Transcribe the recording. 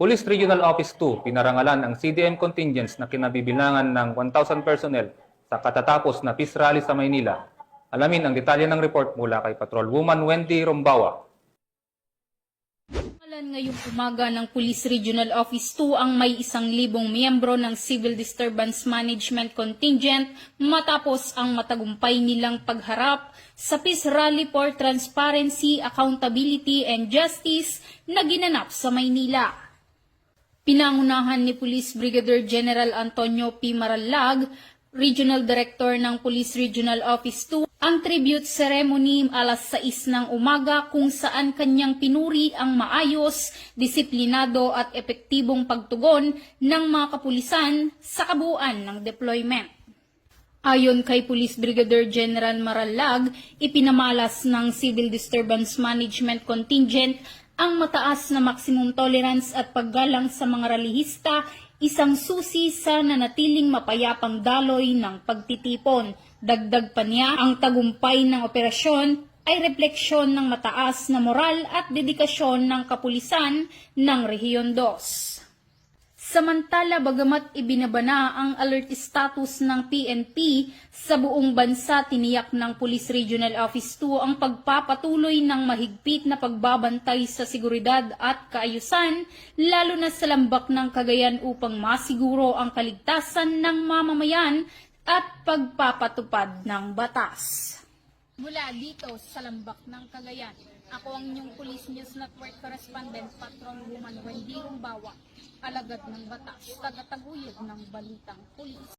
Police Regional Office 2, pinarangalan ang CDM contingents na kinabibilangan ng 1,000 personnel sa katatapos na peace rally sa Maynila. Alamin ang detalye ng report mula kay Patrolwoman Wendy Rombawa. Ngayong umaga ng Police Regional Office 2 ang may 1,000 miyembro ng Civil Disturbance Management Contingent matapos ang matagumpay nilang pagharap sa Peace Rally for Transparency, Accountability and Justice na ginanap sa Maynila. Pinangunahan ni Police Brigadier General Antonio P. Marallag, Regional Director ng Police Regional Office 2, ang tribute ceremony alas 6 ng umaga kung saan kanyang pinuri ang maayos, disiplinado at epektibong pagtugon ng mga kapulisan sa kabuuan ng deployment. Ayon kay Police Brigadier General Marallag, ipinamalas ng Civil Disturbance Management Contingent ang mataas na maximum tolerance at paggalang sa mga relihista, isang susi sa nanatiling mapayapang daloy ng pagtitipon. Dagdag pa niya, ang tagumpay ng operasyon ay refleksyon ng mataas na moral at dedikasyon ng kapulisan ng Rehiyon 2. Samantala, bagamat ibinabana ang alert status ng PNP sa buong bansa, tiniyak ng Police Regional Office 2 ang pagpapatuloy ng mahigpit na pagbabantay sa seguridad at kaayusan, lalo na sa lambak ng Cagayan upang masiguro ang kaligtasan ng mamamayan at pagpapatupad ng batas. Mula dito sa lambak ng Cagayan, ako ang inyong Police News Network Correspondent, Patrolwoman Wendy Rombawa, alagad ng batas, tagataguyod ng balitang pulis.